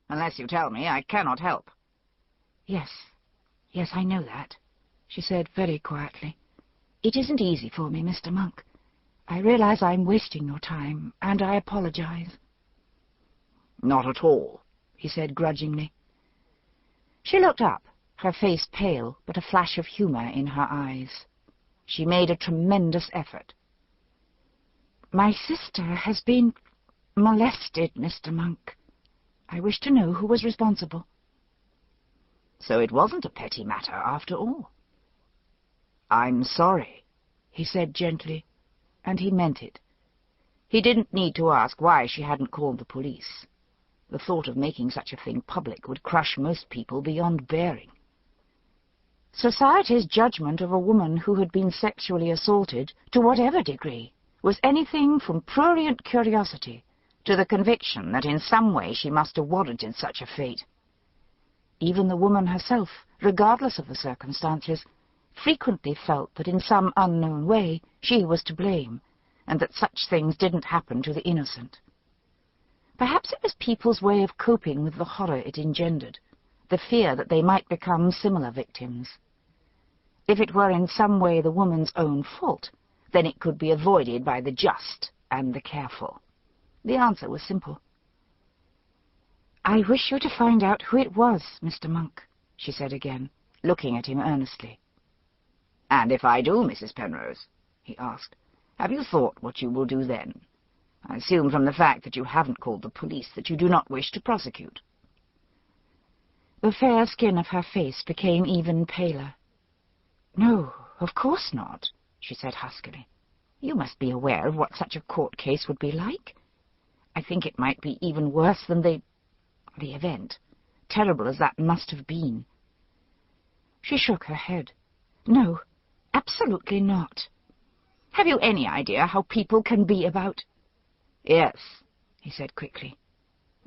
Unless you tell me, I cannot help. Yes, I know that, she said very quietly. It isn't easy for me, Mr. Monk. I realize I'm wasting your time, and I apologize. Not at all, he said grudgingly. She looked up, her face pale, but a flash of humor in her eyes. She made a tremendous effort. My sister has been molested, Mr. Monk. I wish to know who was responsible. So it wasn't a petty matter, after all. I'm sorry, he said gently, and he meant it. He didn't need to ask why she hadn't called the police. The thought of making such a thing public would crush most people beyond bearing. Society's judgment of a woman who had been sexually assaulted, to whatever degree, was anything from prurient curiosity to the conviction that in some way she must have warranted such a fate. Even the woman herself, regardless of the circumstances, frequently felt that in some unknown way she was to blame, and that such things didn't happen to the innocent. Perhaps it was people's way of coping with the horror it engendered, the fear that they might become similar victims. If it were in some way the woman's own fault, then it could be avoided by the just and the careful. The answer was simple. I wish you to find out who it was, Mr. Monk, she said again, looking at him earnestly. And if I do, Mrs. Penrose, he asked, have you thought what you will do then? I assume from the fact that you haven't called the police that you do not wish to prosecute. The fair skin of her face became even paler. No, of course not, she said huskily. You must be aware of what such a court case would be like. I think it might be even worse than the event, terrible as that must have been. She shook her head. No, absolutely not. Have you any idea how people can be about... Yes, he said quickly.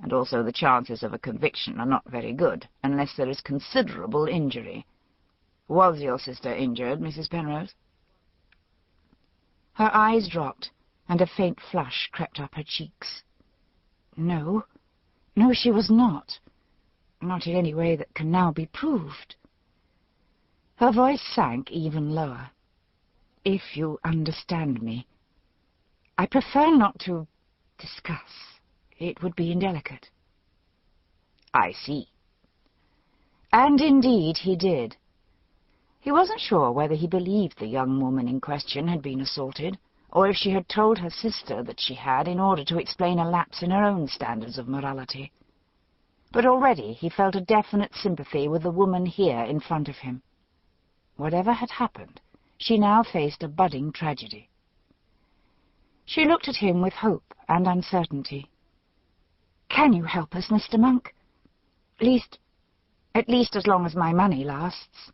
And also the chances of a conviction are not very good, unless there is considerable injury. Was your sister injured, Mrs. Penrose? Her eyes dropped, and a faint flush crept up her cheeks. No, she was not. Not in any way that can now be proved. Her voice sank even lower. If you understand me. I prefer not to discuss. It would be indelicate. I see. And indeed he did. He wasn't sure whether he believed the young woman in question had been assaulted, or if she had told her sister that she had in order to explain a lapse in her own standards of morality. But already he felt a definite sympathy with the woman here in front of him. Whatever had happened, she now faced a budding tragedy. She looked at him with hope and uncertainty. Can you help us, Mr. Monk? At least as long as my money lasts.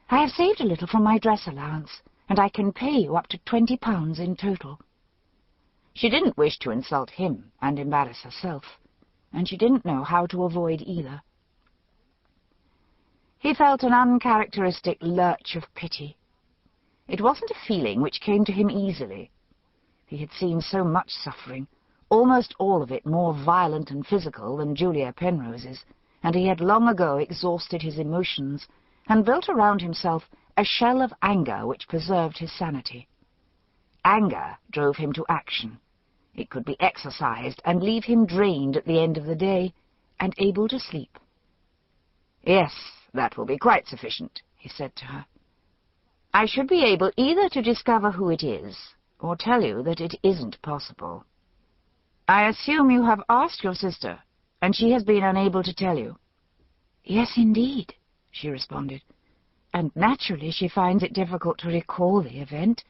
I have saved a little from my dress allowance, and I can pay you up to £20 in total. She didn't wish to insult him and embarrass herself, and she didn't know how to avoid either. He felt an uncharacteristic lurch of pity. It wasn't a feeling which came to him easily. He had seen so much suffering, almost all of it more violent and physical than Julia Penrose's, and he had long ago exhausted his emotions and built around himself a shell of anger which preserved his sanity. Anger drove him to action. It could be exercised and leave him drained at the end of the day and able to sleep. Yes, that will be quite sufficient, he said to her. I should be able either to discover who it is or tell you that it isn't possible. I assume you have asked your sister, and she has been unable to tell you. Yes, indeed, she responded, and naturally she finds it difficult to recall the event.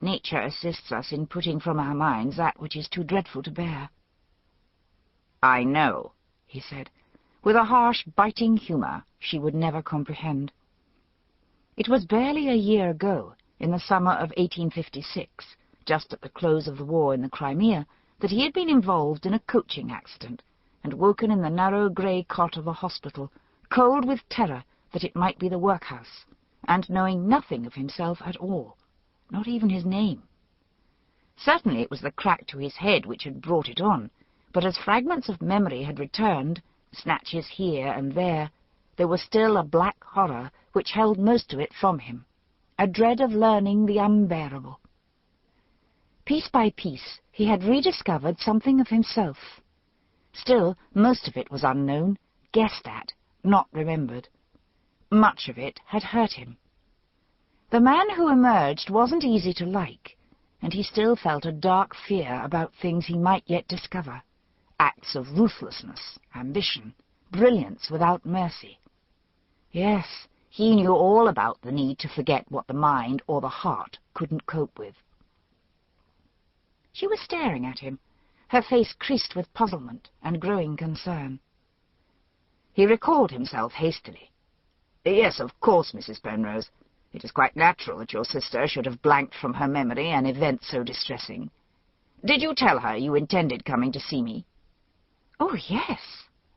Nature assists us in putting from our minds that which is too dreadful to bear. I know, he said, with a harsh, biting humor she would never comprehend. It was barely a year ago, in the summer of 1856, just at the close of the war in the Crimea, that he had been involved in a coaching accident and woken in the narrow grey cot of a hospital, cold with terror that it might be the workhouse, and knowing nothing of himself at all, not even his name. Certainly it was the crack to his head which had brought it on, but as fragments of memory had returned, Snatches here and there, there was still a black horror which held most of it from him, a dread of learning the unbearable. Piece by piece, he had rediscovered something of himself. Still, most of it was unknown, guessed at, not remembered. Much of it had hurt him. The man who emerged wasn't easy to like, and he still felt a dark fear about things he might yet discover. Acts of ruthlessness, ambition, brilliance without mercy. Yes, he knew all about the need to forget what the mind or the heart couldn't cope with. She was staring at him, her face creased with puzzlement and growing concern. He recalled himself hastily. "Yes, of course, Mrs. Penrose. It is quite natural that your sister should have blanked from her memory an event so distressing. Did you tell her you intended coming to see me?" "Oh, yes,"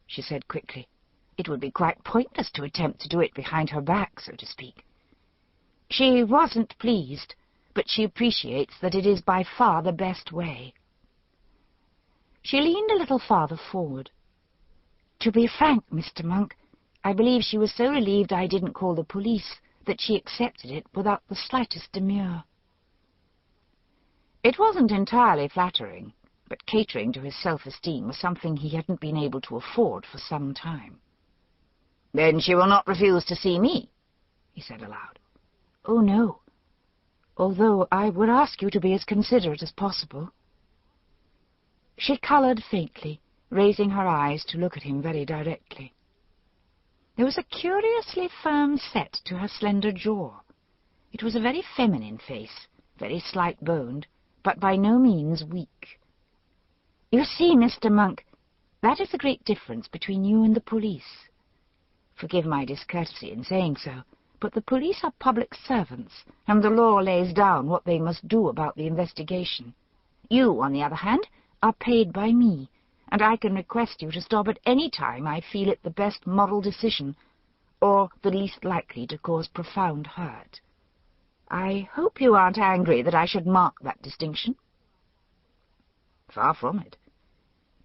she said quickly. It would be quite pointless to attempt to do it behind her back, so to speak. She wasn't pleased, but she appreciates that it is by far the best way. She leaned a little farther forward. "To be frank, Mr. Monk, I believe she was so relieved I didn't call the police that she accepted it without the slightest demur." It wasn't entirely flattering, but catering to his self-esteem was something he hadn't been able to afford for some time. "Then she will not refuse to see me?" he said aloud. "Oh, no, although I would ask you to be as considerate as possible." She coloured faintly, raising her eyes to look at him very directly. There was a curiously firm set to her slender jaw. It was a very feminine face, very slight-boned, but by no means weak. "You see, Mr. Monk, that is the great difference between you and the police. Forgive my discourtesy in saying so, but the police are public servants, and the law lays down what they must do about the investigation. You, on the other hand, are paid by me, and I can request you to stop at any time I feel it the best moral decision, or the least likely to cause profound hurt. I hope you aren't angry that I should mark that distinction." Far from it.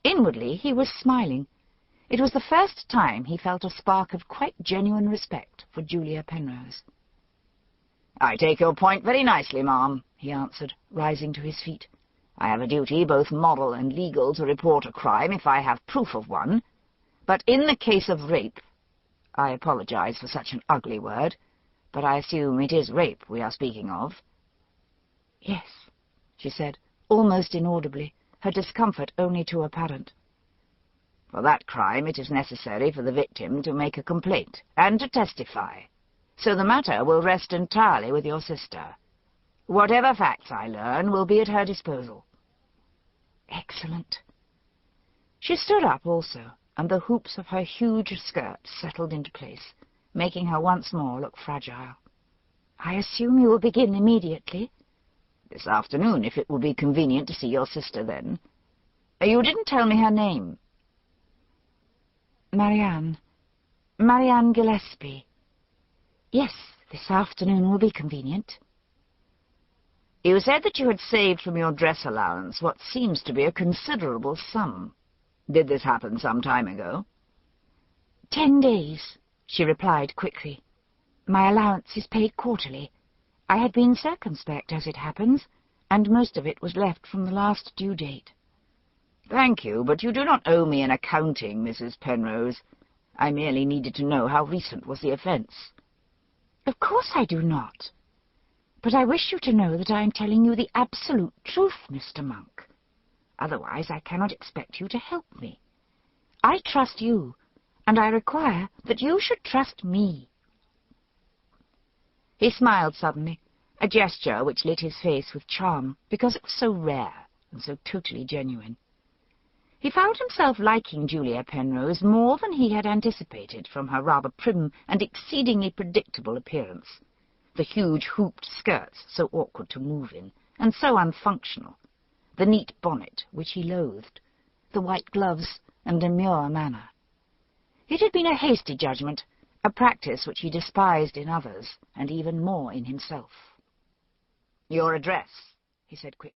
Inwardly he was smiling. It was the first time he felt a spark of quite genuine respect for Julia Penrose. "I take your point very nicely, ma'am," he answered, rising to his feet. "I have a duty, both moral and legal, to report a crime if I have proof of one. But in the case of rape—I apologize for such an ugly word, but I assume it is rape we are speaking of." "Yes," she said, almost inaudibly, her discomfort only too apparent. "For that crime it is necessary for the victim to make a complaint and to testify, so the matter will rest entirely with your sister. Whatever facts I learn will be at her disposal." "Excellent." She stood up also, and the hoops of her huge skirt settled into place, making her once more look fragile. "I assume you will begin immediately?" "This afternoon, if it will be convenient to see your sister then. You didn't tell me her name." Marianne Gillespie." "Yes, this afternoon will be convenient." "You said that you had saved from your dress allowance what seems to be a considerable sum. Did this happen some time ago?" 10 days, she replied quickly. "My allowance is paid quarterly. I had been circumspect, as it happens, and most of it was left from the last due date." "Thank you, but you do not owe me an accounting, Mrs. Penrose. I merely needed to know how recent was the offence." "Of course I do not. But I wish you to know that I am telling you the absolute truth, Mr. Monk. Otherwise I cannot expect you to help me. I trust you, and I require that you should trust me." He smiled suddenly, a gesture which lit his face with charm, because it was so rare and so totally genuine. He found himself liking Julia Penrose more than he had anticipated from her rather prim and exceedingly predictable appearance, the huge hooped skirts so awkward to move in, and so unfunctional, the neat bonnet which he loathed, the white gloves and demure manner. It had been a hasty judgment, a practice which he despised in others, and even more in himself. "Your address," he said quickly.